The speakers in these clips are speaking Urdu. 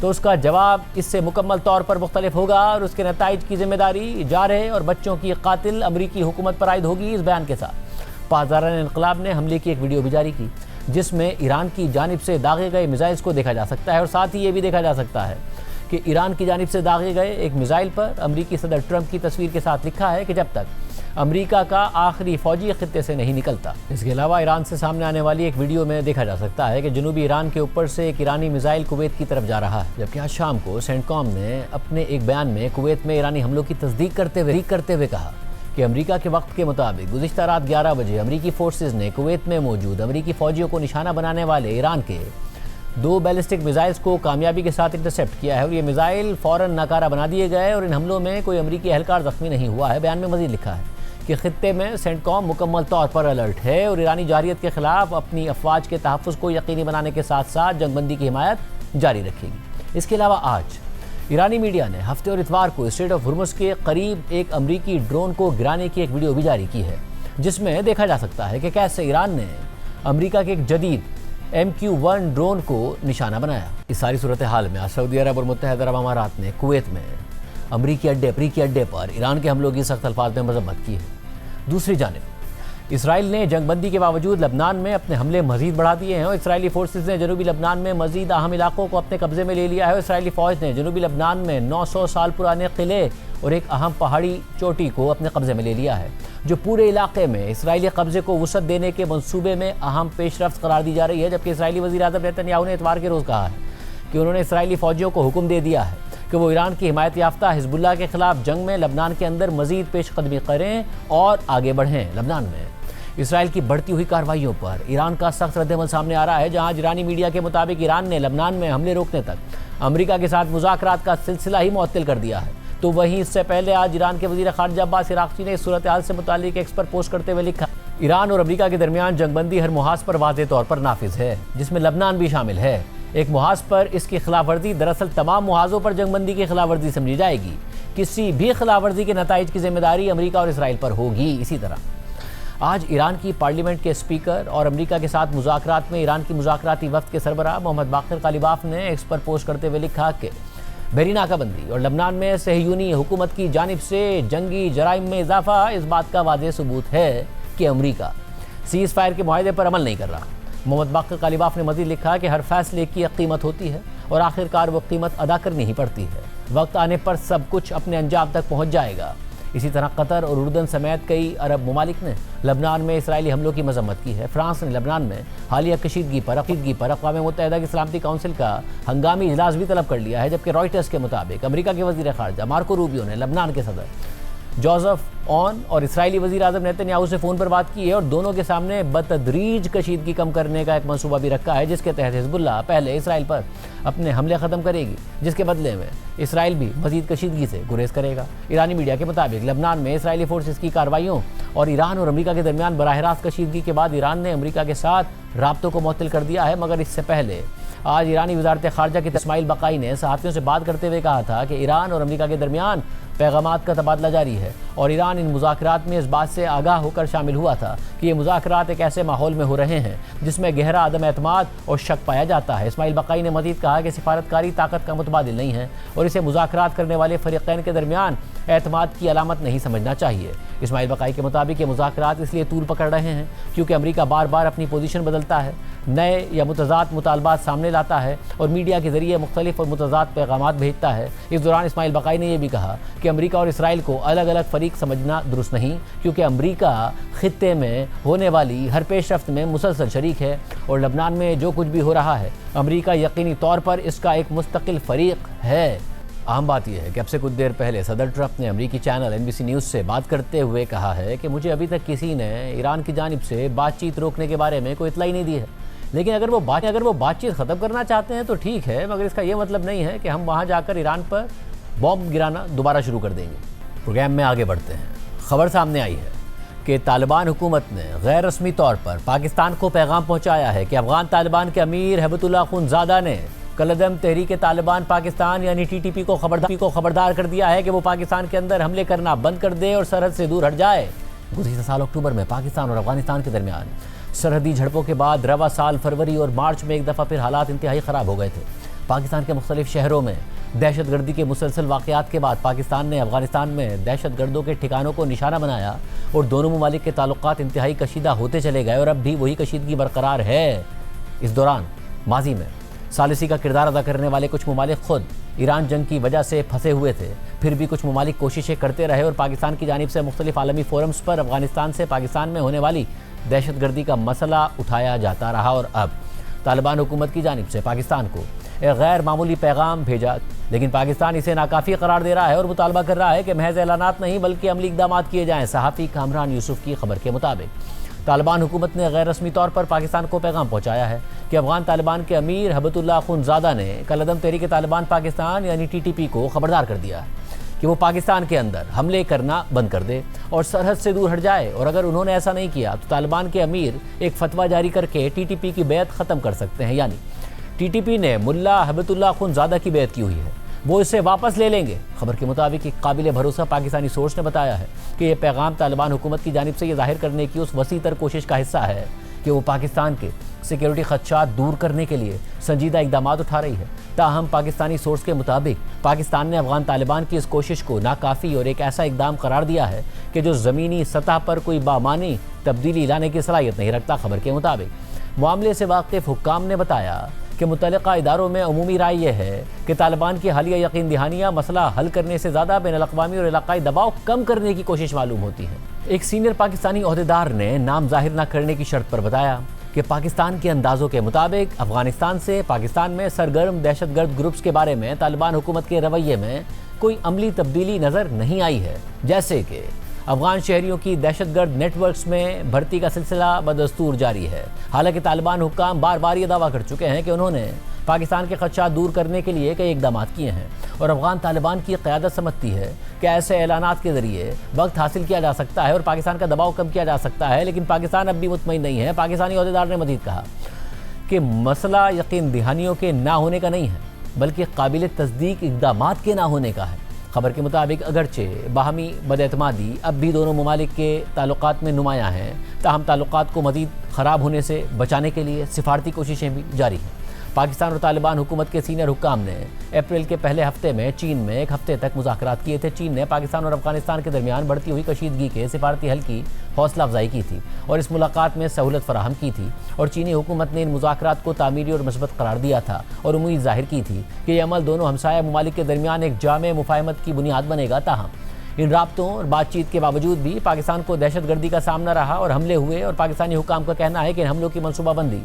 تو اس کا جواب اس سے مکمل طور پر مختلف ہوگا اور اس کے نتائج کی ذمہ داری جارح اور بچوں کی قاتل امریکی حکومت پر عائد ہوگی۔ اس بیان کے ساتھ پاسداران انقلاب نے حملے کی ایک ویڈیو بھی جاری کی جس میں ایران کی جانب سے داغے گئے میزائلز کو دیکھا جا سکتا ہے، اور ساتھ ہی یہ بھی دیکھا جا سکتا ہے کہ ایران کی جانب سے داغے گئے ایک میزائل پر امریکی صدر ٹرمپ کی تصویر کے ساتھ لکھا ہے کہ جب تک امریکہ کا آخری فوجی خطے سے نہیں نکلتا۔ اس کے علاوہ ایران سے سامنے آنے والی ایک ویڈیو میں دیکھا جا سکتا ہے کہ جنوبی ایران کے اوپر سے ایک ایرانی میزائل کویت کی طرف جا رہا ہے، جبکہ آج شام کو سینٹ کام نے اپنے ایک بیان میں کویت میں ایرانی حملوں کی تصدیق کرتے ہوئے کہا کہ امریکہ کے وقت کے مطابق گزشتہ رات 11 بجے امریکی فورسز نے کویت میں موجود امریکی فوجیوں کو نشانہ بنانے والے ایران کے 2 بیلسٹک میزائلز کو کامیابی کے ساتھ انٹرسیپٹ کیا ہے، اور یہ میزائل فوراً ناکارہ بنا دیے گئے اور ان حملوں میں کوئی امریکی اہلکار زخمی نہیں ہوا ہے۔ بیان میں مزید لکھا ہے کہ خطے میں سینٹ کام مکمل طور پر الرٹ ہے اور ایرانی جارحیت کے خلاف اپنی افواج کے تحفظ کو یقینی بنانے کے ساتھ ساتھ جنگ بندی کی حمایت جاری رکھے گی۔ اس کے علاوہ آج ایرانی میڈیا نے ہفتے اور اتوار کو اسٹریٹ آف ہرمز کے قریب ایک امریکی ڈرون کو گرانے کی ایک ویڈیو بھی جاری کی ہے، جس میں دیکھا جا سکتا ہے کہ کیسے ایران نے امریکہ کے ایک جدید MQ-1 ڈرون کو نشانہ بنایا۔ اس ساری صورتحال میں سعودی عرب اور متحدہ عرب امارات نے کویت میں امریکی اڈے پر ایران کے حملوں کی سخت الفاظ میں مذمت کی ہے۔ دوسری جانب اسرائیل نے جنگ بندی کے باوجود لبنان میں اپنے حملے مزید بڑھا دیے ہیں اور اسرائیلی فورسز نے جنوبی لبنان میں مزید اہم علاقوں کو اپنے قبضے میں لے لیا ہے۔ اسرائیلی فوج نے جنوبی لبنان میں 900 سال پرانے قلعے اور ایک اہم پہاڑی چوٹی کو اپنے قبضے میں لے لیا ہے، جو پورے علاقے میں اسرائیلی قبضے کو وسعت دینے کے منصوبے میں اہم پیش رفت قرار دی جا رہی ہے، جبکہ اسرائیلی وزیر اعظم نیتن یاہو نے اتوار کے روز کہا ہے کہ انہوں نے اسرائیلی فوجیوں کو حکم دے دیا ہے کہ وہ ایران کی حمایت یافتہ حزب اللہ کے خلاف جنگ میں لبنان کے اندر مزید پیش قدمی کریں اور آگے بڑھیں۔ لبنان میں اسرائیل کی بڑھتی ہوئی کارروائیوں پر ایران کا سخت رد عمل سامنے آ رہا ہے، جہاں ایرانی میڈیا کے مطابق ایران نے لبنان میں حملے روکنے تک امریکہ کے ساتھ مذاکرات کا سلسلہ ہی معطل کر دیا ہے۔ تو وہیں اس سے پہلے آج ایران کے وزیر خارجہ عباس عراقچی نے اس صورتحال سے متعلق ایکس پر پوسٹ کرتے ہوئے لکھا، ایران اور امریکہ کے درمیان جنگ بندی ہر محاذ پر واضح طور پر نافذ ہے، جس میں لبنان بھی شامل ہے۔ ایک محاذ پر اس کی خلاف ورزی دراصل تمام محاذوں پر جنگ بندی کی خلاف ورزی سمجھی جائے گی۔ کسی بھی خلاف ورزی کے نتائج کی ذمہ داری امریکہ اور اسرائیل پر ہوگی۔ اسی طرح آج ایران کی پارلیمنٹ کے اسپیکر اور امریکہ کے ساتھ مذاکرات میں ایران کی مذاکراتی وفد کے سربراہ محمد باقر غالیباف نے ایکس پر پوسٹ کرتے ہوئے لکھا کہ بحری ناکہ بندی اور لبنان میں صہیونی حکومت کی جانب سے جنگی جرائم میں اضافہ اس بات کا واضح ثبوت ہے کہ امریکہ سیز فائر کے معاہدے پر عمل نہیں کر رہا۔ محمد باقر غالیباف نے مزید لکھا کہ ہر فیصلے کی ایک قیمت ہوتی ہے اور آخرکار وہ قیمت ادا کرنی ہی پڑتی ہے، وقت آنے پر سب کچھ اپنے انجام تک پہنچ جائے گا۔ اسی طرح قطر اور اردن سمیت کئی عرب ممالک نے لبنان میں اسرائیلی حملوں کی مذمت کی ہے۔ فرانس نے لبنان میں حالیہ کشیدگی پر اقوام متحدہ کی سلامتی کونسل کا ہنگامی اجلاس بھی طلب کر لیا ہے، جبکہ رائٹرز کے مطابق امریکہ کے وزیر خارجہ مارکو روبیو نے لبنان کے صدر جوزف اون اور اسرائیلی وزیر اعظم نیتن یاہو سے فون پر بات کی ہے اور دونوں کے سامنے بتدریج کشیدگی کم کرنے کا ایک منصوبہ بھی رکھا ہے، جس کے تحت حزب اللہ پہلے اسرائیل پر اپنے حملے ختم کرے گی، جس کے بدلے میں اسرائیل بھی مزید کشیدگی سے گریز کرے گا۔ ایرانی میڈیا کے مطابق لبنان میں اسرائیلی فورسز کی کارروائیوں اور ایران اور امریکہ کے درمیان براہ راست کشیدگی کے بعد ایران نے امریکہ کے ساتھ رابطوں کو معطل کر دیا ہے، مگر اس سے پہلے آج ایرانی وزارت خارجہ کے اسماعیل بقائی نے صحافیوں سے بات کرتے ہوئے کہا تھا کہ ایران اور امریکہ کے درمیان پیغامات کا تبادلہ جاری ہے اور ایران ان مذاکرات میں اس بات سے آگاہ ہو کر شامل ہوا تھا کہ یہ مذاکرات ایک ایسے ماحول میں ہو رہے ہیں جس میں گہرا عدم اعتماد اور شک پایا جاتا ہے۔ اسماعیل بقائی نے مزید کہا کہ سفارتکاری طاقت کا متبادل نہیں ہے اور اسے مذاکرات کرنے والے فریقین کے درمیان اعتماد کی علامت نہیں سمجھنا چاہیے۔ اسماعیل بقائی کے مطابق یہ مذاکرات اس لیے طول پکڑ رہے ہیں کیونکہ امریکہ بار بار اپنی پوزیشن بدلتا ہے، نئے یا متضاد مطالبات سامنے لاتا ہے اور میڈیا کے ذریعے مختلف اور متضاد پیغامات بھیجتا ہے۔ اس دوران اسماعیل بقائی نے یہ بھی کہا کہ امریکہ اور اسرائیل کو الگ الگ فریق سمجھنا درست نہیں، کیونکہ امریکہ خطے میں ہونے والی ہر پیش رفت میں مسلسل شریک ہے اور لبنان میں جو کچھ بھی ہو رہا ہے امریکہ یقینی طور پر اس کا ایک مستقل فریق ہے۔ اہم بات یہ ہے کہ اب سے کچھ دیر پہلے صدر ٹرمپ نے امریکی چینل NBC نیوز سے بات کرتے ہوئے کہا ہے کہ مجھے ابھی تک کسی نے ایران کی جانب سے بات چیت روکنے کے بارے میں کوئی اطلاع ہی نہیں دی ہے، لیکن اگر وہ بات چیت ختم کرنا چاہتے ہیں تو ٹھیک ہے، مگر اس کا یہ مطلب نہیں ہے کہ ہم وہاں جا کر ایران پر بم گرانا دوبارہ شروع کر دیں گے۔ پروگرام میں آگے بڑھتے ہیں۔ خبر سامنے آئی ہے کہ طالبان حکومت نے غیر رسمی طور پر پاکستان کو پیغام پہنچایا ہے کہ افغان طالبان کے امیر ہیبت اللہ خونزادہ نے کالعدم تحریک طالبان پاکستان یعنی TTP کو خبردار کر دیا ہے کہ وہ پاکستان کے اندر حملے کرنا بند کر دے اور سرحد سے دور ہٹ جائے۔ گزشتہ سال اکتوبر میں پاکستان اور افغانستان کے درمیان سرحدی جھڑپوں کے بعد رواں سال فروری اور مارچ میں ایک دفعہ پھر حالات انتہائی خراب ہو گئے تھے۔ پاکستان کے مختلف شہروں میں دہشت گردی کے مسلسل واقعات کے بعد پاکستان نے افغانستان میں دہشت گردوں کے ٹھکانوں کو نشانہ بنایا اور دونوں ممالک کے تعلقات انتہائی کشیدہ ہوتے چلے گئے اور اب بھی وہی کشیدگی برقرار ہے۔ اس دوران ماضی میں ثالثی کا کردار ادا کرنے والے کچھ ممالک خود ایران جنگ کی وجہ سے پھنسے ہوئے تھے، پھر بھی کچھ ممالک کوششیں کرتے رہے اور پاکستان کی جانب سے مختلف عالمی فورمز پر افغانستان سے پاکستان میں ہونے والی دہشت گردی کا مسئلہ اٹھایا جاتا رہا اور اب طالبان حکومت کی جانب سے پاکستان کو ایک غیر معمولی پیغام بھیجا، لیکن پاکستان اسے ناکافی قرار دے رہا ہے اور مطالبہ کر رہا ہے کہ محض اعلانات نہیں بلکہ عملی اقدامات کیے جائیں۔ صحافی کامران یوسف کی خبر کے مطابق طالبان حکومت نے غیر رسمی طور پر پاکستان کو پیغام پہنچایا ہے کہ افغان طالبان کے امیر ہبت اللہ اخونزادہ نے کالعدم تحریک طالبان پاکستان یعنی TTP کو خبردار کر دیا ہے کہ وہ پاکستان کے اندر حملے کرنا بند کر دے اور سرحد سے دور ہٹ جائے، اور اگر انہوں نے ایسا نہیں کیا تو طالبان کے امیر ایک فتویٰ جاری کر کے TTP کی بیعت ختم کر سکتے ہیں۔ یعنی TTP نے ملا ہبت اللہ اخونزادہ کی بیعت کی ہوئی ہے، وہ اسے واپس لے لیں گے۔ خبر کے مطابق ایک قابل بھروسہ پاکستانی سورس نے بتایا ہے کہ یہ پیغام طالبان حکومت کی جانب سے یہ ظاہر کرنے کی اس وسیع تر کوشش کا حصہ ہے کہ وہ پاکستان کے سیکیورٹی خدشات دور کرنے کے لیے سنجیدہ اقدامات اٹھا رہی ہے۔ تاہم پاکستانی سورس کے مطابق پاکستان نے افغان طالبان کی اس کوشش کو ناکافی اور ایک ایسا اقدام قرار دیا ہے کہ جو زمینی سطح پر کوئی بامعنی تبدیلی لانے کی صلاحیت نہیں رکھتا۔ خبر کے مطابق معاملے سے واقف حکام نے بتایا کہ متعلقہ اداروں میں عمومی رائے یہ ہے کہ طالبان کی حالیہ یقین دہانیاں مسئلہ حل کرنے سے زیادہ بین الاقوامی اور علاقائی دباؤ کم کرنے کی کوشش معلوم ہوتی ہے۔ ایک سینئر پاکستانی عہدیدار نے نام ظاہر نہ کرنے کی شرط پر بتایا کہ پاکستان کے اندازوں کے مطابق افغانستان سے پاکستان میں سرگرم دہشت گرد گروپس کے بارے میں طالبان حکومت کے رویے میں کوئی عملی تبدیلی نظر نہیں آئی ہے، جیسے کہ افغان شہریوں کی دہشت گرد نیٹ ورکس میں بھرتی کا سلسلہ بدستور جاری ہے۔ حالانکہ طالبان حکام بار بار یہ دعویٰ کر چکے ہیں کہ انہوں نے پاکستان کے خدشات دور کرنے کے لیے کئی اقدامات کیے ہیں اور افغان طالبان کی قیادت سمجھتی ہے کہ ایسے اعلانات کے ذریعے وقت حاصل کیا جا سکتا ہے اور پاکستان کا دباؤ کم کیا جا سکتا ہے، لیکن پاکستان اب بھی مطمئن نہیں ہے۔ پاکستانی عہدیدار نے مزید کہا کہ مسئلہ یقین دہانیوں کے نہ ہونے کا نہیں ہے بلکہ قابل تصدیق اقدامات کے نہ ہونے کا ہے۔ خبر کے مطابق اگرچہ باہمی بداعتمادی اب بھی دونوں ممالک کے تعلقات میں نمایاں ہیں، تاہم تعلقات کو مزید خراب ہونے سے بچانے کے لیے سفارتی کوششیں بھی جاری ہیں۔ پاکستان اور طالبان حکومت کے سینئر حکام نے اپریل کے پہلے ہفتے میں چین میں ایک ہفتے تک مذاکرات کیے تھے۔ چین نے پاکستان اور افغانستان کے درمیان بڑھتی ہوئی کشیدگی کے سفارتی حل کی حوصلہ افزائی کی تھی اور اس ملاقات میں سہولت فراہم کی تھی، اور چینی حکومت نے ان مذاکرات کو تعمیری اور مثبت قرار دیا تھا اور امید ظاہر کی تھی کہ یہ عمل دونوں ہمسایہ ممالک کے درمیان ایک جامع مفاہمت کی بنیاد بنے گا۔ تاہم ان رابطوں اور بات چیت کے باوجود بھی پاکستان کو دہشت گردی کا سامنا رہا اور حملے ہوئے، اور پاکستانی حکام کا کہنا ہے کہ ان حملوں کی منصوبہ بندی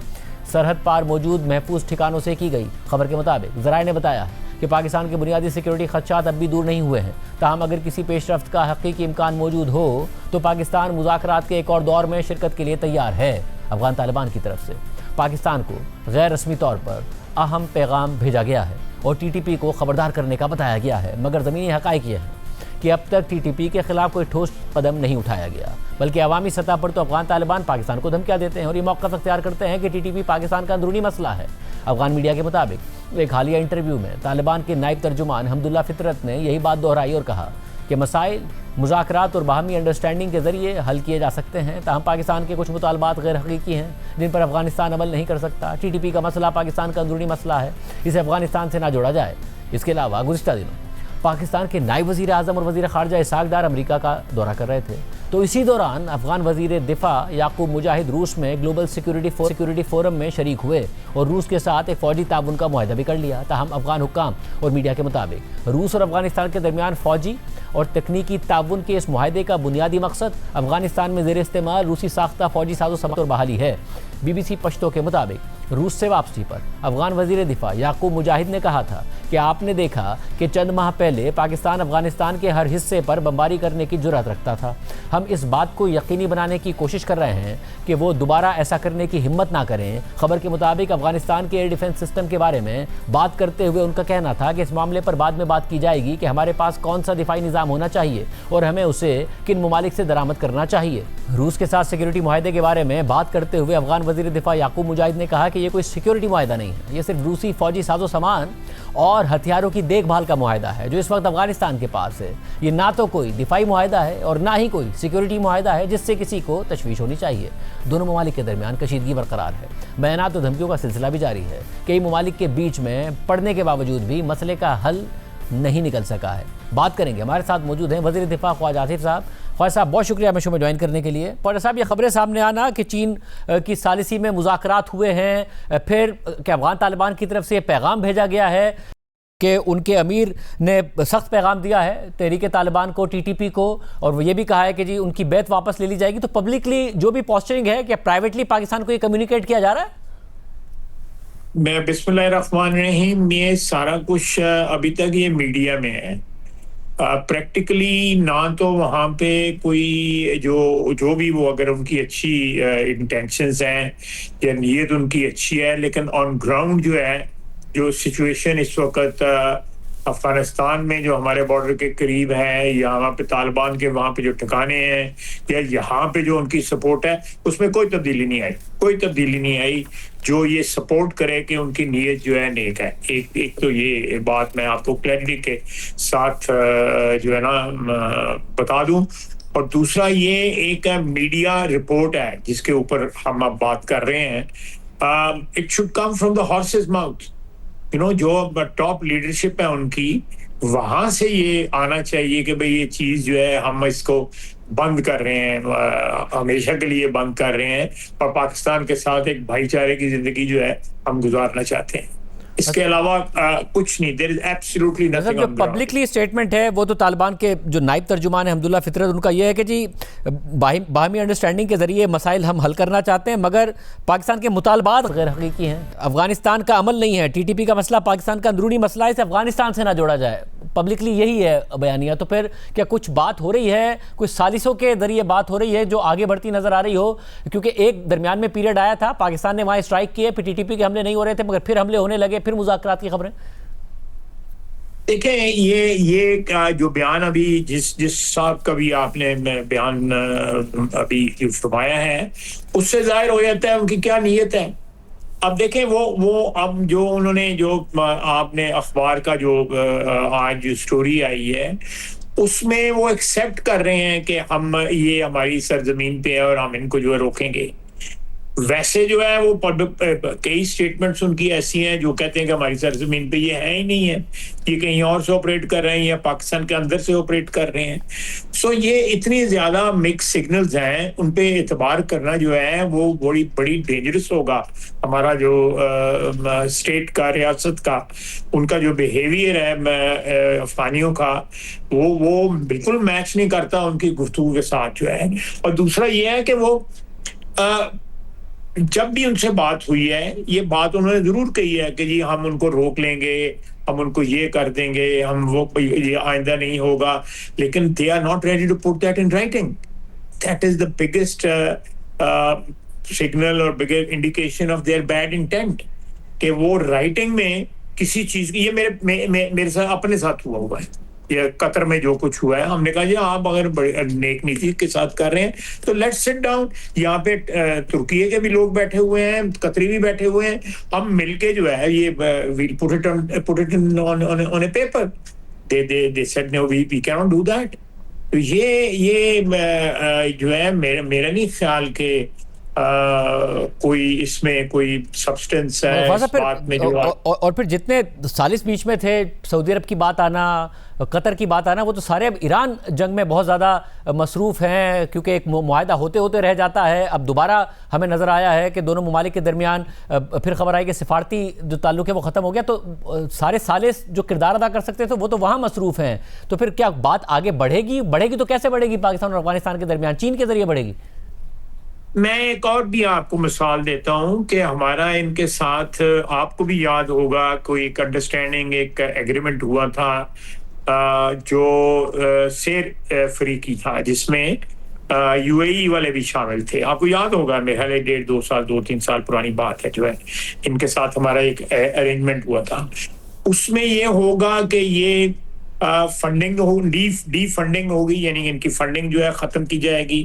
سرحد پار موجود محفوظ ٹھکانوں سے کی گئی۔ خبر کے مطابق ذرائع نے بتایا کہ پاکستان کے بنیادی سیکیورٹی خدشات اب بھی دور نہیں ہوئے ہیں، تاہم اگر کسی پیش رفت کا حقیقی امکان موجود ہو تو پاکستان مذاکرات کے ایک اور دور میں شرکت کے لیے تیار ہے۔ افغان طالبان کی طرف سے پاکستان کو غیر رسمی طور پر اہم پیغام بھیجا گیا ہے اور TTP کو خبردار کرنے کا بتایا گیا ہے، مگر زمینی حقائق یہ ہے کہ اب تک TTP کے خلاف کوئی ٹھوس قدم نہیں اٹھایا گیا، بلکہ عوامی سطح پر تو افغان طالبان پاکستان کو دھمکیاں دیتے ہیں اور یہ موقف اختیار کرتے ہیں کہ TTP پاکستان کا اندرونی مسئلہ ہے۔ افغان میڈیا کے مطابق ایک حالیہ انٹرویو میں طالبان کے نائب ترجمان حمداللہ فطرت نے یہی بات دہرائی اور کہا کہ مسائل مذاکرات اور باہمی انڈرسٹینڈنگ کے ذریعے حل کیے جا سکتے ہیں، تاہم پاکستان کے کچھ مطالبات غیر حقیقی ہیں جن پر افغانستان عمل نہیں کر سکتا۔ TTP کا مسئلہ پاکستان کا اندرونی مسئلہ ہے، اسے افغانستان سے نہ جوڑا جائے۔ اس کے علاوہ گزشتہ دنوں پاکستان کے نائب وزیر اعظم اور وزیر خارجہ اسحاق ڈار امریکہ کا دورہ کر رہے تھے، تو اسی دوران افغان وزیر دفاع یعقوب مجاہد روس میں گلوبل سیکیورٹی فورم میں شریک ہوئے اور روس کے ساتھ ایک فوجی تعاون کا معاہدہ بھی کر لیا۔ تاہم افغان حکام اور میڈیا کے مطابق روس اور افغانستان کے درمیان فوجی اور تکنیکی تعاون کے اس معاہدے کا بنیادی مقصد افغانستان میں زیر استعمال روسی ساختہ فوجی ساز و سامان اور بحالی ہے۔ BBC پشتو کے مطابق روس سے واپسی پر افغان وزیر دفاع یعقوب مجاہد نے کہا تھا کہ آپ نے دیکھا کہ چند ماہ پہلے پاکستان افغانستان کے ہر حصے پر بمباری کرنے کی جرات رکھتا تھا۔ ہم اس بات کو یقینی بنانے کی کوشش کر رہے ہیں کہ وہ دوبارہ ایسا کرنے کی ہمت نہ کریں۔ خبر کے مطابق افغانستان کے ایئر ڈیفنس سسٹم کے بارے میں بات کرتے ہوئے ان کا کہنا تھا کہ اس معاملے پر بعد میں بات کی جائے گی کہ ہمارے پاس کون سا دفاعی نظام ہونا چاہیے اور ہمیں اسے کن ممالک سے درآمد کرنا چاہیے۔ روس کے ساتھ سیکیورٹی معاہدے کے بارے میں بات کرتے ہوئے افغان وزیر دفاع یعقوب مجاہد نے کہا کہ یہ کوئی سیکیورٹی معاہدہ نہیں ہے، یہ صرف روسی فوجی ساز و سامان اور ہتھیاروں کی دیکھ بھال کا معاہدہ ہے جو اس وقت افغانستان کے پاس ہے۔ یہ نہ تو کوئی دفاعی معاہدہ ہے اور نہ ہی کوئی سیکیورٹی معاہدہ ہے جس سے کسی کو تشویش ہونی چاہیے. دونوں ممالک کے درمیان کشیدگی برقرار ہے. بیانات و دھمکیوں کا سلسلہ بھی جاری ہے. کئی ممالک کے بیچ میں پڑنے کے باوجود بھی مسئلے کا حل نہیں نکل سکا ہے. بات کریں گے, ہمارے ساتھ موجود ہیں وزیر دفاع خواجہ آصف صاحب. خواجہ صاحب بہت شکریہ ہمیں شو میں جوائن کرنے کے لیے. خواجہ صاحب, یہ خبریں سامنے آنا کہ چین کی ثالثی میں مذاکرات ہوئے ہیں, پھر کہ افغان طالبان کی طرف سے یہ پیغام بھیجا گیا ہے کہ ان کے امیر نے سخت پیغام دیا ہے تحریک طالبان کو, ٹی ٹی پی کو, اور وہ یہ بھی کہا ہے کہ جی ان کی بیعت واپس لے لی جائے گی. تو پبلکلی جو بھی پوسچرنگ ہے, کہ پرائیویٹلی پاکستان کو یہ کمیونیکیٹ کیا جا رہا ہے؟ میں بسم اللہ الرحمن الرحیم, یہ سارا کچھ ابھی تک یہ میڈیا میں ہے. پریکٹیکلی نہ تو وہاں پہ کوئی جو بھی وہ اگر ان کی اچھی انٹینشنز ہیں یا نیت ان کی اچھی ہے, لیکن آن گراؤنڈ جو ہے, جو سچویشن اس وقت افغانستان میں جو ہمارے بارڈر کے قریب ہے, یا وہاں پہ طالبان کے وہاں پہ جو ٹھکانے ہیں, یا یہاں پہ جو ان کی سپورٹ ہے, اس میں کوئی تبدیلی نہیں آئی. جو یہ سپورٹ کرے کہ ان کی نیت جو ہے نیک ہے. ایک تو یہ بات میں آپ کو کلیئرٹی کے ساتھ جو ہے نا بتا دوں. اور دوسرا یہ ایک میڈیا رپورٹ ہے جس کے اوپر ہم اب بات کر رہے ہیں. It should come from the horses mouth. جو ٹاپ لیڈرشپ ہے ان کی, وہاں سے یہ آنا چاہیے کہ بھئی یہ چیز جو ہے ہم اس کو بند کر رہے ہیں, ہمیشہ کے لیے بند کر رہے ہیں, اور پاکستان کے ساتھ ایک بھائی چارے کی زندگی جو ہے ہم گزارنا چاہتے ہیں. اس کے علاوہ کچھ نہیں. there is absolutely nothing. جو پبلکلی اسٹیٹمنٹ ہے وہ تو طالبان کے جو نائب ترجمان ہیں حمداللہ فطرت, ان کا یہ ہے کہ جی باہمی انڈرسٹینڈنگ کے ذریعے مسائل ہم حل کرنا چاہتے ہیں, مگر پاکستان کے مطالبات غیر حقیقی ہیں. افغانستان کا عمل نہیں ہے, ٹی ٹی پی کا مسئلہ پاکستان کا اندرونی مسئلہ ہے, اسے افغانستان سے نہ جوڑا جائے. پبلکلی یہی ہے بیانیہ. تو پھر کیا کچھ بات ہو رہی ہے, کچھ سازشوں کے ذریعے بات ہو رہی ہے جو آگے بڑھتی نظر آ رہی ہو؟ کیونکہ ایک درمیان میں پیریڈ آیا تھا, پاکستان نے وہاں اسٹرائک کیے, پھر ٹی ٹی پی کے حملے نہیں ہو رہے تھے, مگر پھر حملے ہونے لگے, پھر مذاکرات کی خبریں. دیکھیں, یہ جو بیان ابھی جس صاحب کا بھی آپ نے بیان ابھی فرمایا ہے, اس سے ظاہر ہو جاتا ہے ان کی کیا نیت ہے. اب دیکھیں وہ اب جو انہوں نے جو آپ نے اخبار کا جو آج جو سٹوری آئی ہے, اس میں وہ ایکسیپٹ کر رہے ہیں کہ ہم یہ ہماری سرزمین پہ ہے اور ہم ان کو جو ہے روکیں گے. ویسے جو ہے وہ کئی سٹیٹمنٹس ان کی ایسی ہیں جو کہتے ہیں کہ ہماری سرزمین پہ یہ ہے ہی نہیں ہے, یہ کہیں اور سے آپریٹ کر رہے ہیں یا پاکستان کے اندر سے آپریٹ کر رہے ہیں. سو یہ اتنی زیادہ مکس سگنلز ہیں, ان پہ اعتبار کرنا جو ہے وہ بڑی ڈینجرس ہوگا. ہمارا جو اسٹیٹ کا, ریاست کا, ان کا جو بیہیویئر ہے افغانیوں کا, وہ بالکل میچ نہیں کرتا ان کی گفتگو کے ساتھ جو ہے. اور دوسرا یہ ہے کہ وہ جب بھی ان سے بات ہوئی ہے, یہ بات انہوں نے ضرور کہی ہے کہ جی ہم ان کو روک لیں گے, ہم ان کو یہ کر دیں گے, ہم وہ یہ آئندہ نہیں ہوگا, لیکن they are not ready to put that in writing. That is the biggest signal or biggest indication of their bad intent. کہ وہ رائٹنگ میں کسی چیز کی, یہ میرے ساتھ اپنے ساتھ ہوا ہے, یہ قطر میں جو کچھ ہوا ہے, ہم نے کہا جی آپ اگر نیک نیتی کے ساتھ کر رہے ہیں تو لیٹس سٹ ڈاؤن. یہاں پہ ترکیے کے بھی لوگ بیٹھے ہوئے ہیں, قطری بھی بیٹھے ہوئے ہیں, ہم مل کے جو ہے یہ we'll put it on a paper. They said no, we cannot do that. تو یہ جو ہے میرا نہیں خیال کہ کوئی اس میں کوئی سبسٹنس ہے اس بات میں جو. اور پھر جتنے ثالث بیچ میں تھے, سعودی عرب کی بات آنا, قطر کی بات آنا, وہ تو سارے اب ایران جنگ میں بہت زیادہ مصروف ہیں, کیونکہ ایک معاہدہ ہوتے رہ جاتا ہے. اب دوبارہ ہمیں نظر آیا ہے کہ دونوں ممالک کے درمیان پھر خبر آئی کہ سفارتی جو تعلق ہے وہ ختم ہو گیا. تو سارے ثالث جو کردار ادا کر سکتے تھے وہ تو وہاں مصروف ہیں. تو پھر کیا بات آگے بڑھے گی تو کیسے بڑھے گی پاکستان اور افغانستان کے درمیان؟ چین کے ذریعے بڑھے گی. میں ایک اور بھی آپ کو مثال دیتا ہوں کہ ہمارا ان کے ساتھ, آپ کو بھی یاد ہوگا, کوئی ایک انڈرسٹینڈنگ, ایک ایگریمنٹ ہوا تھا جو سیر فریقی تھا, جس میں یو اے ای والے بھی شامل تھے. آپ کو یاد ہوگا, میرے خیال 2-3 سال پرانی بات ہے, جو ہے ان کے ساتھ ہمارا ایک ارینجمنٹ ہوا تھا. اس میں یہ ہوگا کہ یہ فنڈنگ ڈی فنڈنگ ہوگی, یعنی ان کی فنڈنگ جو ہے ختم کی جائے گی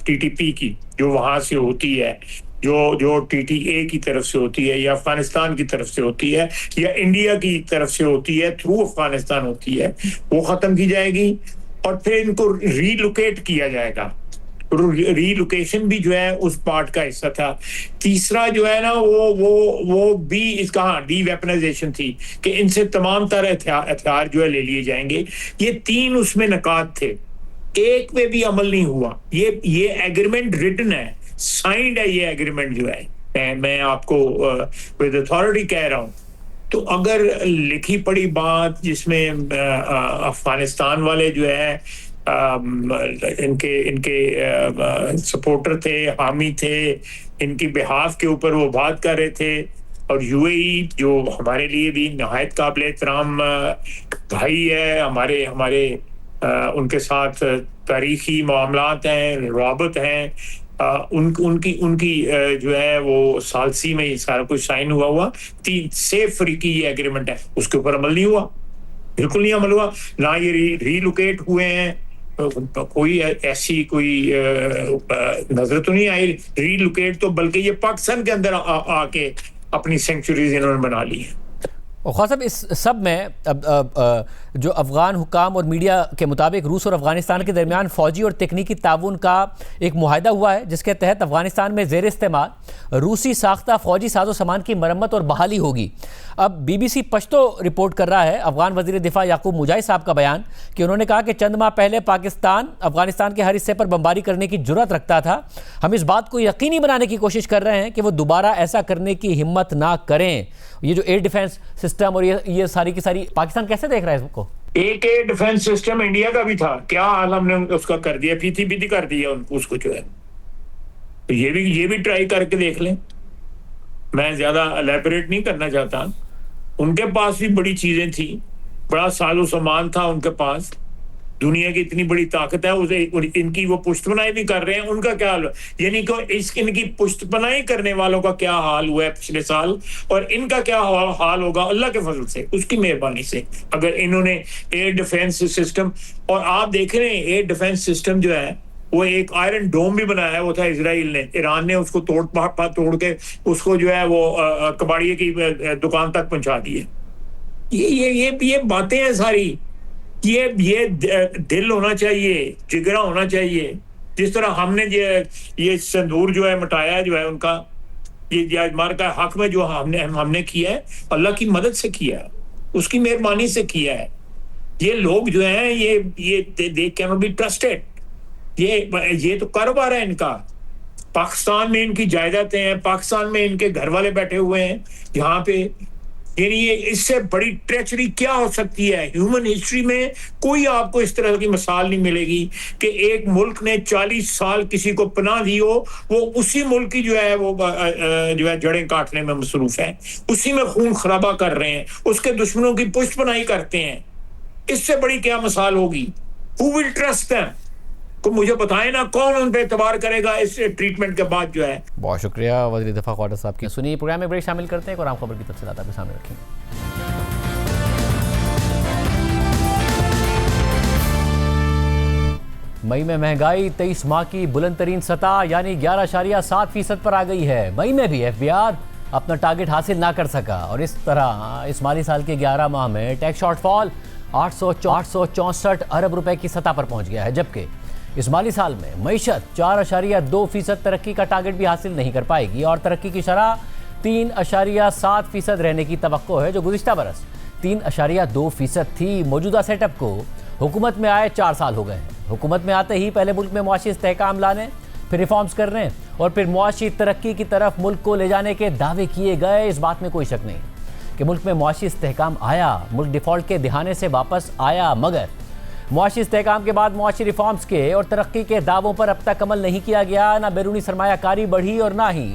ٹی ٹی پی کی, جو وہاں سے ہوتی ہے, جو ٹی ٹی اے کی طرف سے ہوتی ہے, یا افغانستان کی طرف سے ہوتی ہے, یا انڈیا کی طرف سے ہوتی ہے, تھرو افغانستان ہوتی ہے, وہ ختم کی جائے گی. اور پھر ان کو ریلوکیٹ کیا جائے گا. ریلوکیشن بھی جو ہے اس پارٹ کا حصہ تھا. تیسرا جو ہے نا وہ بھی اس کا ڈی ویپنائزیشن تھی کہ ان سے تمام طرح ہتھیار جو ہے لے لیے جائیں گے. یہ 3 اس میں نکات تھے, ایک پہ بھی عمل نہیں ہوا. یہ ایگریمنٹ ریٹن ہے, سائنڈ ہے یہ ایگریمنٹ جو ہے, میں آپ کو ود اتھارٹی کہہ رہا ہوں. تو اگر لکھی پڑی بات جس میں افغانستان والے جو ہے ان کے سپورٹر تھے, حامی تھے, ان کی بہاف کے اوپر وہ بات کر رہے تھے, اور یو اے ای جو ہمارے لیے بھی نہایت قابل احترام بھائی ہے, ہمارے ان کے ساتھ تاریخی معاملات ہیں, روابط ہیں, ان کی جو ہے وہ سالسی میں یہ سارا کچھ سائن ہوا. 3 سیف فریقی یہ ایگریمنٹ ہے, اس کے اوپر عمل نہیں ہوا, بالکل نہیں عمل ہوا. نہ یہ ریلوکیٹ ہوئے ہیں, کوئی ایسی کوئی نظر تو نہیں آئی ریلوکیٹ, تو بلکہ یہ پاکستان کے اندر آ کے اپنی سینکچوریز انہوں نے بنا لی ہیں. خواہ صاحب, اس سب میں جو افغان حکام اور میڈیا کے مطابق روس اور افغانستان کے درمیان فوجی اور تکنیکی تعاون کا ایک معاہدہ ہوا ہے, جس کے تحت افغانستان میں زیر استعمال روسی ساختہ فوجی ساز و سامان کی مرمت اور بحالی ہوگی. اب B B C Pashto report کر رہا ہے افغان وزیر دفاع یعقوب مجاہد صاحب کا بیان کہ انہوں نے کہا کہ چند ماہ پہلے پاکستان افغانستان کے ہر حصے پر بمباری کرنے کی جرات رکھتا تھا. ہم اس بات کو یقینی بنانے کی کوشش کر رہے ہیں کہ وہ دوبارہ ایسا کرنے کی ہمت نہ کریں. یہ جو ایئر ڈیفنس سسٹم اور یہ ساری کی ساری پاکستان کیسے دیکھ رہا ہے اس کو؟ ایک ایئر ڈیفنس سسٹم انڈیا کا بھی تھا, کیا حال ہم نے اس کا کر دیا, پیتی کر دیا اس کو جو ہے. یہ بھی ٹرائی کر کے دیکھ لیں. میں زیادہ الیبوریٹ نہیں کرنا چاہتا. ان کے پاس بھی بڑی چیزیں تھیں, بڑا ساز و سامان تھا ان کے پاس, دنیا کی اتنی بڑی طاقت ہے, اسے ان کی وہ پشت پناہی نہیں کر رہے ہیں. ان کا کیا حال, یعنی کہ ان کی پشت پناہی کرنے والوں کا کیا حال ہوا ہے پچھلے سال, اور ان کا کیا حال ہوگا اللہ کے فضل سے, اس کی مہربانی سے, اگر انہوں نے ایئر ڈیفنس سسٹم. اور آپ دیکھ رہے ہیں ایئر ڈیفنس سسٹم جو ہے وہ ایک آئرن ڈوم بھی بنایا ہے, وہ تھا اسرائیل نے, ایران نے اس کو توڑ کے اس کو جو ہے وہ کباڑیے کی دکان تک پہنچا دیے. یہ باتیں ہیں ساری. یہ دل ہونا چاہیے, جگرا ہونا چاہیے. جس طرح ہم نے یہ سندور جو ہے مٹایا جو ہے ان کا, یہ مار کا حق میں جو ہم نے کیا ہے, اللہ کی مدد سے کیا ہے, اس کی مہربانی سے کیا ہے. یہ لوگ جو ہیں یہ they cannot be trusted. یہ تو کاروبار ہے ان کا. پاکستان میں ان کی جائیدادیں ہیں, پاکستان میں ان کے گھر والے بیٹھے ہوئے ہیں یہاں پہ. یعنی یہ اس سے بڑی ٹریچری کیا ہو سکتی ہے؟ ہیومن ہسٹری میں کوئی آپ کو اس طرح کی مثال نہیں ملے گی کہ ایک ملک نے 40 سال کسی کو پناہ دی ہو, وہ اسی ملک کی جو ہے جڑیں کاٹنے میں مصروف ہے, اسی میں خون خرابہ کر رہے ہیں, اس کے دشمنوں کی پشت پناہی کرتے ہیں. اس سے بڑی کیا مثال ہوگی؟ Who will trust them? کو مجھے بتائیں نا, کون ان پہ اعتبار کرے گا اس ٹریٹمنٹ کے بعد جو ہے. بہت شکریہ وزیر دفاع خواجہ صاحب کی. سنیے پروگرام میں بریک شامل کرتے ہیں اور عام خبر کی تفصیلات آپ کے سامنے رکھیں گے. مئی میں مہنگائی 23 ماہ کی بلند ترین سطح یعنی 11.7% پر آ گئی ہے. مئی میں بھی ایف بی آر اپنا ٹارگٹ حاصل نہ کر سکا, اور اس طرح اس مالی سال کے 11 ماہ میں ٹیکس شارٹ فال 864 ارب روپے کی سطح پر پہنچ گیا ہے, جبکہ اس مالی سال میں معیشت 4.2% ترقی کا ٹارگٹ بھی حاصل نہیں کر پائے گی, اور ترقی کی شرح 3.7% رہنے کی توقع ہے, جو گزشتہ برس 3.2% تھی. موجودہ سیٹ اپ کو حکومت میں آئے 4 سال ہو گئے ہیں. حکومت میں آتے ہی پہلے ملک میں معاشی استحکام لانے, پھر ریفارمز کرنے, اور پھر معاشی ترقی کی طرف ملک کو لے جانے کے دعوے کیے گئے. اس بات میں کوئی شک نہیں کہ ملک میں معاشی استحکام آیا, ملک ڈیفالٹ کے دہانے سے واپس آیا, مگر معاشی استحکام کے بعد معاشی ریفارمز کے اور ترقی کے دعووں پر اب تک عمل نہیں کیا گیا. نہ بیرونی سرمایہ کاری بڑھی اور نہ ہی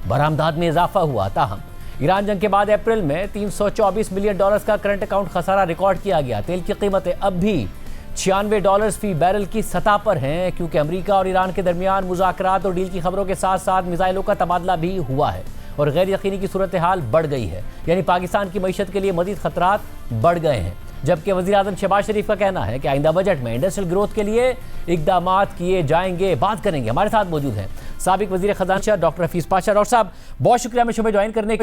برآمدات میں اضافہ ہوا. تاہم ایران جنگ کے بعد اپریل میں $324 ملین کا کرنٹ اکاؤنٹ خسارہ ریکارڈ کیا گیا. تیل کی قیمتیں اب بھی $96 فی بیرل کی سطح پر ہیں, کیونکہ امریکہ اور ایران کے درمیان مذاکرات اور ڈیل کی خبروں کے ساتھ ساتھ میزائلوں کا تبادلہ بھی ہوا ہے, اور غیر یقینی کی صورتحال بڑھ گئی ہے. یعنی پاکستان کی معیشت کے لیے مزید خطرات بڑھ گئے ہیں. جبکہ وزیر اعظم شہباز شریف کا کہنا ہے کہ آئندہ بجٹ میں انڈسٹریل گروتھ کے لیے اقدامات کیے جائیں گے. بات کریں گے, ہمارے ساتھ موجود ہیں سابق وزیر خزانہ ڈاکٹر حفیظ پاشا. ڈاکٹر صاحب بہت شکریہ ہمیں شعبہ جوائن کرنے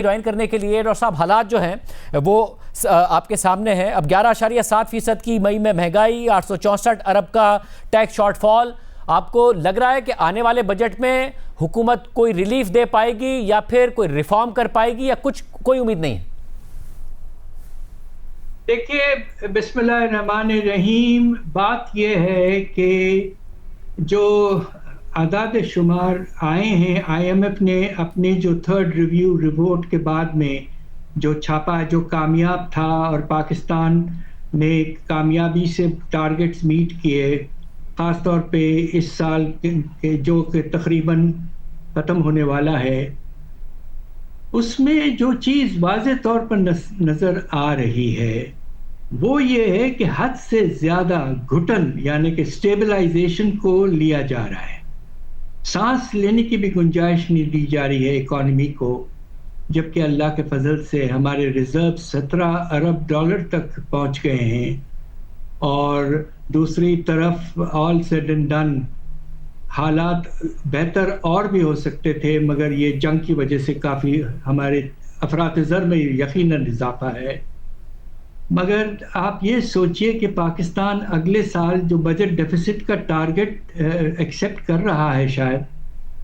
کے لیے. ڈاکٹر صاحب حالات جو ہیں وہ آپ کے سامنے ہیں. اب 11.7% کی مئی میں مہنگائی, 864 ارب کا ٹیکس شارٹ فال. آپ کو لگ رہا ہے کہ آنے والے بجٹ میں حکومت کوئی ریلیف دے پائے گی یا پھر کوئی ریفارم کر پائے گی, یا کوئی امید نہیں ہے؟ دیکھیے بسم اللہ الرحمن الرحیم, بات یہ ہے کہ جو اعداد شمار آئے ہیں, آئی ایم ایف نے اپنے جو تھرڈ ریویو رپورٹ کے بعد میں جو چھاپا, جو کامیاب تھا اور پاکستان نے کامیابی سے ٹارگٹس میٹ کیے, خاص طور پہ اس سال جو کہ تقریباً ختم ہونے والا ہے, اس میں جو چیز واضح طور پر نظر آ رہی ہے وہ یہ ہے کہ حد سے زیادہ گھٹن یعنی کہ سٹیبلائزیشن کو لیا جا رہا ہے. سانس لینے کی بھی گنجائش نہیں دی جا رہی ہے اکانومی کو, جبکہ اللہ کے فضل سے ہمارے ریزرو 17 ارب ڈالر تک پہنچ گئے ہیں. اور دوسری طرف آل سیڈ اینڈ ڈن حالات بہتر اور بھی ہو سکتے تھے, مگر یہ جنگ کی وجہ سے کافی ہمارے افراط زر میں یقیناً اضافہ ہے. مگر آپ یہ سوچئے کہ پاکستان اگلے سال جو بجٹ ڈیفیسٹ کا ٹارگٹ ایکسیپٹ کر رہا ہے شاید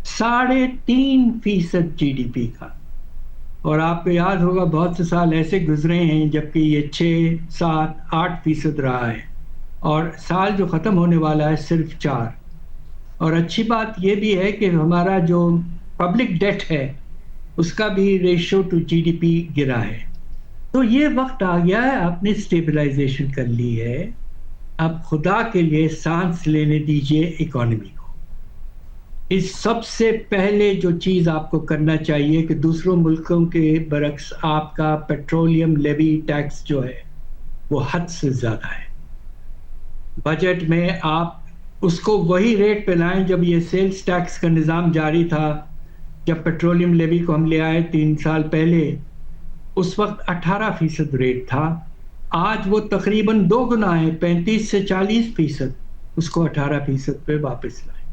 3.5% جی ڈی پی کا, اور آپ کو یاد ہوگا بہت سے سال ایسے گزرے ہیں جبکہ یہ 6-7-8% رہا ہے, اور سال جو ختم ہونے والا ہے صرف 4. اور اچھی بات یہ بھی ہے کہ ہمارا جو پبلک ڈیٹ ہے اس کا بھی ratio to G D P گرا ہے. تو یہ وقت آ گیا ہے, آپ نے اسٹیبلائزیشن کر لی ہے, اب خدا کے لیے سانس لینے دیجئے اکانومی کو. اس سب سے پہلے جو چیز آپ کو کرنا چاہیے کہ دوسروں ملکوں کے برعکس آپ کا پیٹرولیم لیوی ٹیکس جو ہے وہ حد سے زیادہ ہے. بجٹ میں آپ اس کو وہی ریٹ پہ لائیں جب یہ سیلز ٹیکس کا نظام جاری تھا. جب پیٹرولیم لیوی کو ہم لے آئے 3 سال پہلے, اس وقت 18% ریٹ تھا, آج وہ تقریباً 2 گنا ہے, 35 سے 40%, اس کو 18% پہ واپس لائیں.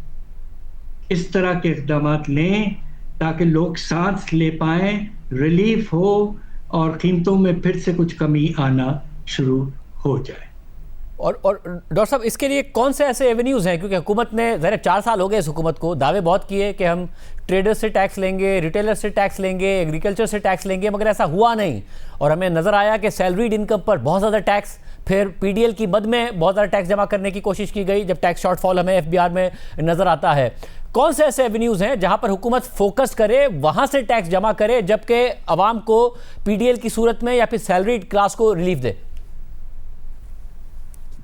اس طرح کے اقدامات لیں تاکہ لوگ سانس لے پائیں, ریلیف ہو اور قیمتوں میں پھر سے کچھ کمی آنا شروع ہو جائے. اور ڈاکٹر صاحب اس کے لیے کون سے ایسے ایونیوز ہیں, کیونکہ حکومت نے ظاہر 4 سال ہو گئے اس حکومت کو, دعوے بہت کیے کہ ہم ٹریڈر سے ٹیکس لیں گے, ریٹیلر سے ٹیکس لیں گے, ایگریکلچر سے ٹیکس لیں گے, مگر ایسا ہوا نہیں. اور ہمیں نظر آیا کہ سیلریڈ انکم پر بہت زیادہ ٹیکس, پھر پی ڈی ایل کی مد میں بہت زیادہ ٹیکس جمع کرنے کی کوشش کی گئی جب ٹیکس شارٹ فال ہمیں ایف بی آر میں نظر آتا ہے. کون سے ایسے ایونیوز ہیں جہاں پر حکومت فوکس کرے, وہاں سے ٹیکس جمع کرے, جبکہ عوام کو پی ڈی ایل کی صورت میں یا پھر سیلریڈ کلاس کو ریلیف دے؟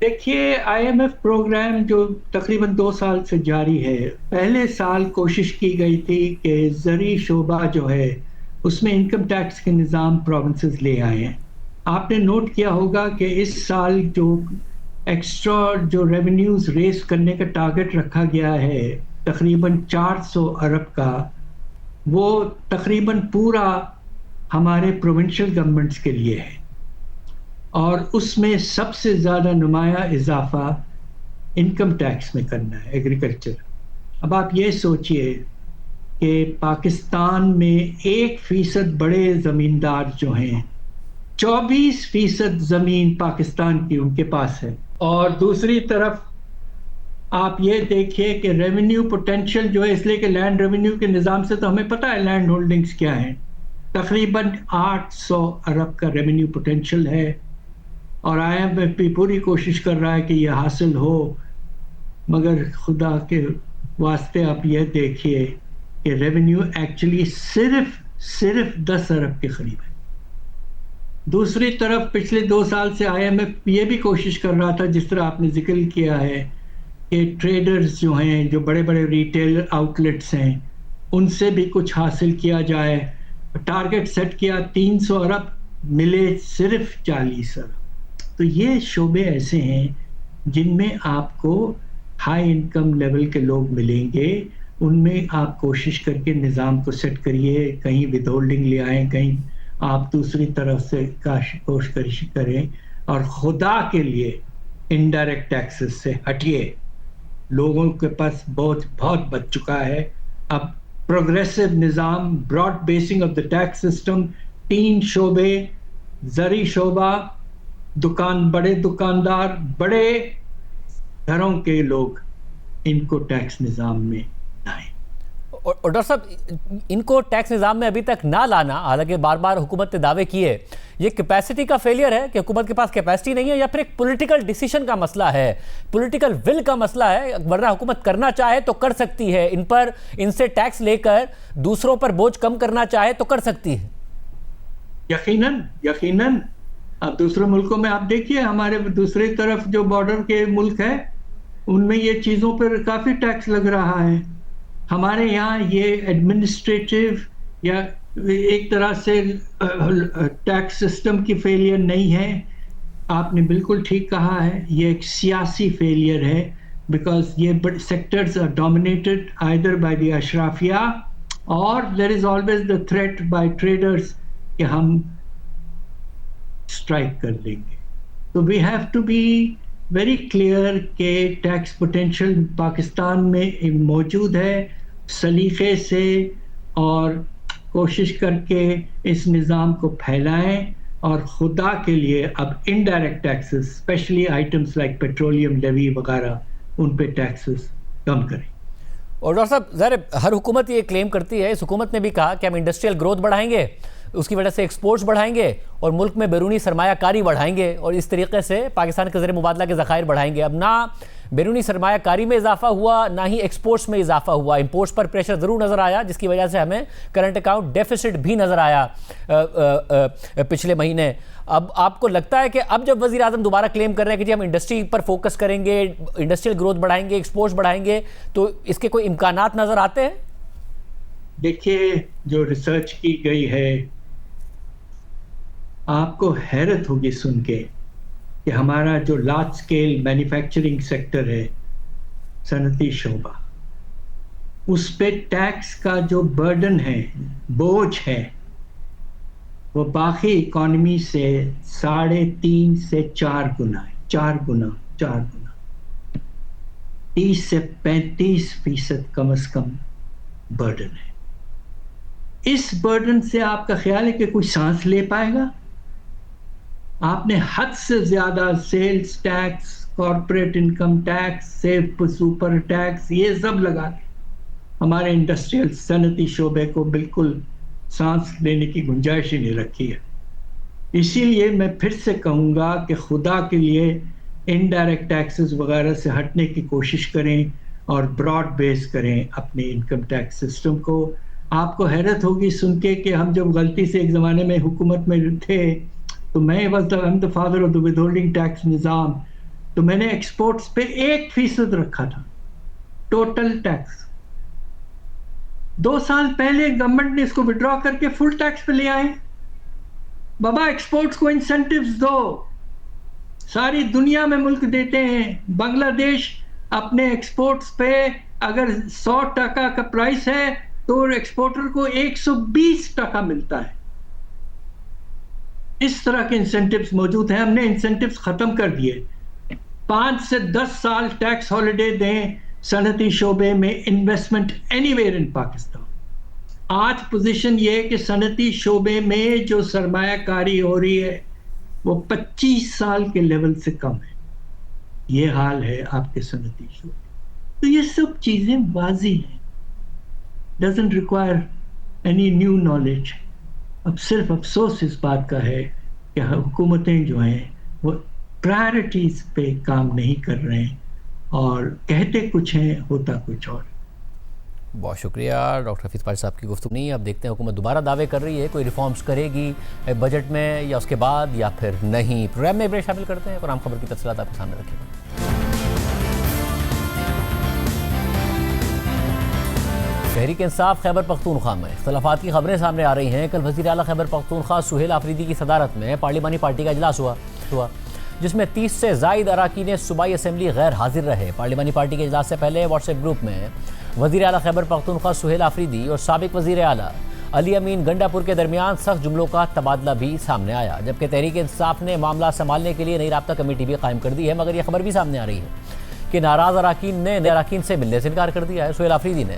دیکھیے آئی ایم ایف پروگرام جو تقریباً 2 سال سے جاری ہے, پہلے سال کوشش کی گئی تھی کہ زرعی شعبہ جو ہے اس میں انکم ٹیکس کے نظام پروونسز لے آئے ہیں. آپ نے نوٹ کیا ہوگا کہ اس سال جو ایکسٹرا جو ریونیوز ریز کرنے کا ٹارگٹ رکھا گیا ہے تقریباً 400 ارب کا, وہ تقریباً پورا ہمارے پروونشل گورنمنٹس کے لیے ہے, اور اس میں سب سے زیادہ نمایاں اضافہ انکم ٹیکس میں کرنا ہے, ایگریکلچر. اب آپ یہ سوچئے کہ پاکستان میں 1% بڑے زمیندار جو ہیں 24% زمین پاکستان کی ان کے پاس ہے, اور دوسری طرف آپ یہ دیکھیے کہ ریونیو پوٹینشیل جو ہے, اس لیے کہ لینڈ ریونیو کے نظام سے تو ہمیں پتہ ہے لینڈ ہولڈنگز کیا ہیں, تقریباً 800 ارب کا ریونیو پوٹینشیل ہے, اور آئی ایم ایف بھی پوری کوشش کر رہا ہے کہ یہ حاصل ہو. مگر خدا کے واسطے آپ یہ دیکھیے کہ ریونیو ایکچولی صرف 10 ارب کے قریب ہے. دوسری طرف پچھلے 2 سال سے آئی ایم ایف یہ بھی کوشش کر رہا تھا, جس طرح آپ نے ذکر کیا ہے, کہ ٹریڈرز جو ہیں, جو بڑے بڑے ریٹیل آؤٹ لیٹس ہیں, ان سے بھی کچھ حاصل کیا جائے. ٹارگٹ سیٹ کیا 300 ارب, ملے صرف 40 ارب. تو یہ شعبے ایسے ہیں جن میں آپ کو ہائی انکم لیول کے لوگ ملیں گے, ان میں آپ کوشش کر کے نظام کو سیٹ کریے, کہیں ود ہولڈنگ لے آئیں, کہیں آپ دوسری طرف سے کوشش کریں, اور خدا کے لیے انڈائریکٹ ٹیکسز سے ہٹیے. لوگوں کے پاس بہت بچ چکا ہے, اب پروگریسو نظام، broad basing of the tax system, 3 شعبے، زرعی شعبہ، بڑے دکاندار، بڑے گھروں کے لوگ، ان کو ٹیکس نظام میں لائیں۔ اور ڈاکٹر صاحب، ان کو ٹیکس نظام میں ابھی تک نہ لانا، حالانکہ بار بار حکومت نے دعوے کیے، یہ کیپیسٹی کا فیلئر ہے کہ حکومت کے پاس کیپیسٹی نہیں ہے، یا پھر ایک پولیٹیکل ڈیسیشن کا مسئلہ ہے، پولیٹیکل ول کا مسئلہ ہے؟ ورنہ حکومت کرنا چاہے تو کر سکتی ہے، ان سے ٹیکس لے کر دوسروں پر بوجھ کم کرنا چاہے تو کر سکتی ہے۔ یقیناً اب دوسرے ملکوں میں آپ دیکھیے، ہمارے دوسری طرف جو بارڈر کے ملک ہے ان میں یہ چیزوں پر کافی ٹیکس لگ رہا ہے۔ ہمارے یہاں یہ ایڈمنسٹریٹو یا ایک طرح سے ٹیکس سسٹم کی فیلئر نہیں ہے، آپ نے بالکل ٹھیک کہا ہے، یہ ایک سیاسی فیلئر ہے، بیکاز یہ sectors are dominated either by the اشرافیہ، اور there is always the threat by traders کہ ہم اسٹرائک کر دیں گے۔ تو we have to be very clear کہ ٹیکس پوٹینشیل پاکستان میں موجود ہے، سلیقے سے اور کوشش کر کے اس نظام کو پھیلائیں، اور خدا کے لیے اب indirect taxes, especially items like petroleum levy وغیرہ، ان پہ ٹیکسز کم کریں۔ اور ڈاکٹر صاحب، ظاہر ہر حکومت یہ کلیم کرتی ہے، اس حکومت نے بھی کہا کہ ہم انڈسٹریل گروتھ بڑھائیں گے، اس کی وجہ سے ایکسپورٹس بڑھائیں گے، اور ملک میں بیرونی سرمایہ کاری بڑھائیں گے، اور اس طریقے سے پاکستان کے زر مبادلہ کے ذخائر بڑھائیں گے۔ اب نہ بیرونی سرمایہ کاری میں اضافہ ہوا، نہ ہی ایکسپورٹس میں اضافہ ہوا۔ امپورٹس پر پریشر ضرور نظر آیا، جس کی وجہ سے ہمیں کرنٹ اکاؤنٹ ڈیفیسٹ بھی نظر آیا پچھلے مہینے۔ اب آپ کو لگتا ہے کہ اب جب وزیر اعظم دوبارہ کلیم کر رہے ہیں کہ جی ہم انڈسٹری پر فوکس کریں گے، انڈسٹریل گروتھ بڑھائیں گے، ایکسپورٹس بڑھائیں گے، تو اس کے کوئی امکانات نظر آتے ہیں؟ دیکھیے، جو ریسرچ کی گئی ہے، آپ کو حیرت ہوگی سن کے کہ ہمارا جو لارج سکیل مینوفیکچرنگ سیکٹر ہے، صنعتی شعبہ، اس پہ ٹیکس کا جو برڈن ہے، بوجھ ہے، وہ باقی اکانومی سے 3.5 سے 4 گنا ہے، 4 گنا 30 سے 35% کم از کم برڈن ہے۔ اس برڈن سے آپ کا خیال ہے کہ کوئی سانس لے پائے گا؟ آپ نے حد سے زیادہ sales tax, corporate income tax, super tax, یہ سب لگا کے ہمارے انڈسٹریل صنعتی شعبے کو بالکل سانس لینے کی گنجائش ہی نہیں رکھی ہے۔ اسی لیے میں پھر سے کہوں گا کہ خدا کے لیے انڈائریکٹ ٹیکسز وغیرہ سے ہٹنے کی کوشش کریں اور براڈ بیس کریں اپنے انکم ٹیکس سسٹم کو۔ آپ کو حیرت ہوگی سن کے کہ ہم جب غلطی سے ایک زمانے میں حکومت میں تھے تو میں the father of the withholding tax نظام، تو میں نے ایکسپورٹس پہ 1% رکھا تھا ٹوٹل ٹیکس۔ 2 سال پہلے گورنمنٹ نے اس کو وڈرا کر کے فل ٹیکس پہ لے آئے۔ بابا ایکسپورٹس کو انسینٹیوز دو، ساری دنیا میں ملک دیتے ہیں۔ بنگلہ دیش اپنے ایکسپورٹس پہ اگر 100% کا پرائس ہے تو ایکسپورٹر کو 120% ملتا ہے۔ اس طرح کے انسینٹیوز موجود ہیں، ہم نے انسینٹیوز ختم کر دیے۔ 5 سے 10 سال ٹیکس ہالیڈے دیں صنعتی شعبے میں انویسٹمنٹ اینی ویئر ان پاکستان۔ آج پوزیشن یہ ہے کہ صنعتی شعبے میں جو سرمایہ کاری ہو رہی ہے وہ 25 سال کے لیول سے کم ہے۔ یہ حال ہے آپ کے صنعتی شعبے۔ تو یہ سب چیزیں واضح ہیں، doesn't require any new knowledge. اب صرف افسوس اس بات کا ہے کہ حکومتیں جو ہیں وہ پرائرٹیز پہ کام نہیں کر رہے ہیں، اور کہتے کچھ ہیں ہوتا کچھ اور۔ بہت شکریہ ڈاکٹر حفیظ پاش صاحب کی گفتگو۔ نہیں، اب دیکھتے ہیں حکومت دوبارہ دعوے کر رہی ہے، کوئی ریفارمز کرے گی بجٹ میں یا اس کے بعد، یا پھر نہیں۔ پروگرام میں بریک شامل کرتے ہیں، پروگرام خبر کی تفصیلات آپ کے سامنے رکھیں گے۔ تحریک انصاف خیبر پختونخوا میں اختلافات کی خبریں سامنے آ رہی ہیں۔ کل وزیر اعلیٰ خیبر پختونخوا سہیل آفریدی کی صدارت میں پارلیمانی پارٹی کا اجلاس ہوا جس میں 30 سے زائد اراکین صوبائی اسمبلی غیر حاضر رہے۔ پارلیمانی پارٹی کے اجلاس سے پہلے واٹس ایپ گروپ میں وزیر اعلیٰ خیبر پختونخوا سہیل آفریدی اور سابق وزیر اعلیٰ علی امین گنڈا پور کے درمیان سخت جملوں کا تبادلہ بھی سامنے آیا، جبکہ تحریک انصاف نے معاملہ سنبھالنے کے لیے نئی رابطہ کمیٹی بھی قائم کر دی ہے، مگر یہ خبر بھی سامنے آ رہی ہے کہ ناراض اراکین نے نئے اراکین سے ملنے سے انکار کر دیا ہے۔ سہیل آفریدی نے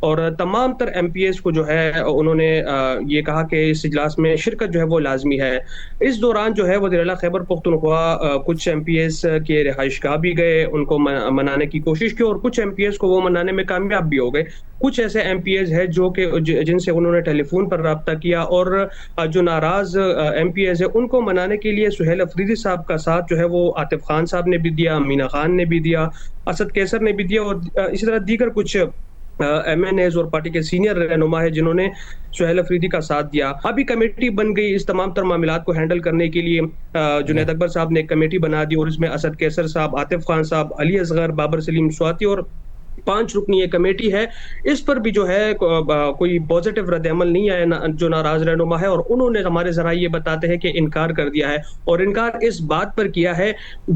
اور تمام تر ایم پی ایز کو جو ہے انہوں نے یہ کہا کہ اس اجلاس میں شرکت جو ہے وہ لازمی ہے۔ اس دوران جو ہے وزیر اعلیٰ خیبر پختونخوا کچھ ایم پی ایز کے رہائش گاہ بھی گئے، ان کو منانے کی کوشش کی، اور کچھ ایم پی ایز کو وہ منانے میں کامیاب بھی ہو گئے۔ کچھ ایسے ایم پی ایز ہے جو کہ جن سے انہوں نے ٹیلی فون پر رابطہ کیا، اور جو ناراض ایم پی ایز ہے ان کو منانے کے لیے سہیل افریدی صاحب کا ساتھ جو ہے وہ عاطف خان صاحب نے بھی دیا، امینا خان نے بھی دیا، اسد کیسر نے بھی دیا، اور اسی طرح دیگر کچھ ایم این ایز اور پارٹی کے سینئر رہنما ہے جنہوں نے سہیل افریدی کا ساتھ دیا۔ ابھی کمیٹی بن گئی اس تمام تر معاملات کو ہینڈل کرنے کے لیے، جنید اکبر صاحب نے ایک کمیٹی بنا دی، اور اس میں اسد کیسر صاحب، عاطف خان صاحب، علی اصغر، بابر سلیم سواتی اور 5 رکنی یہ کمیٹی ہے۔ اس پر بھی جو ہے کوئی پازیٹیو رد عمل نہیں آیا جو ناراض رہنما ہے، اور انہوں نے ہمارے ذرائع یہ بتاتے ہیں کہ انکار کر دیا ہے، اور انکار اس بات پر کیا ہے،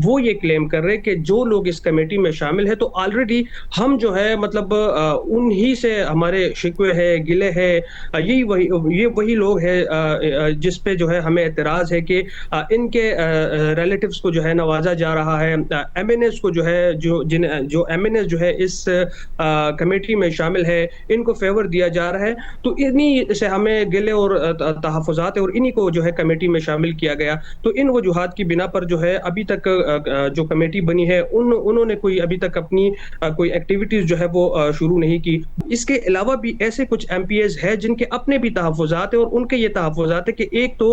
وہ یہ کلیم کر رہے کہ جو لوگ اس کمیٹی میں شامل ہیں تو آلریڈی ہم جو ہے مطلب انہی سے ہمارے شکوے ہے، گلے ہے، یہ وہی لوگ ہیں جس پہ جو ہے ہمیں اعتراض ہے کہ ان کے ریلیٹیوز کو جو ہے نوازا جا رہا ہے، ایم این ایز کو جو ہے جو ایم این ایز جو ہے اس کمیٹی میں شامل ہے ان کو فیور دیا جا رہا ہے، تو انہی سے ہمیں گلے اور تحفظات اور انہی کو جو ہے کمیٹی میں شامل کیا گیا۔ تو ان وجوہات کی بنا پر جو ہے ابھی تک جو کمیٹی بنی ہے انہوں نے کوئی ابھی تک اپنی کوئی ایکٹیویٹیز جو ہے وہ شروع نہیں کی۔ اس کے علاوہ بھی ایسے کچھ ایم پی ایز ہے جن کے اپنے بھی تحفظات ہیں، اور ان کے یہ تحفظات ہے کہ ایک تو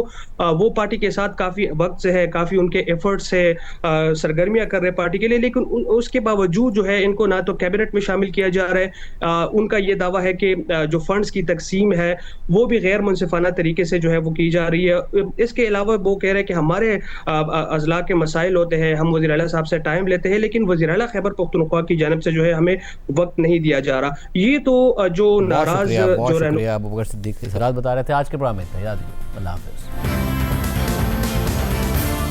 وہ پارٹی کے ساتھ کافی وقت سے ہے، کافی ان کے ایفرٹس ہے، سرگرمیاں کر رہے پارٹی کے لیے، لیکن اس کے باوجود جو ہے ان کو نہ تو کیبنٹ میں شامل کیا جا رہا ہے۔ ان کا یہ دعویٰ ہے کہ جو فنڈز کی تقسیم ہے وہ بھی غیر منصفانہ طریقے سے جو ہے وہ کی جا رہی ہے۔ اس کے علاوہ وہ کہہ رہے ہیں کہ ہمارے اضلاع کے مسائل ہوتے ہیں، ہم وزیر اعلیٰ صاحب سے ٹائم لیتے ہیں، لیکن وزیر اعلیٰ خیبر پختونخوا کی جانب سے جو ہے ہمیں وقت نہیں دیا جا رہا۔ یہ تو جو ناراض جو شکریہ ابوبکر صدیق صدارت بتا رہے تھے۔ آج کے پروگرام میں اتنا ہی، اللہ حافظ۔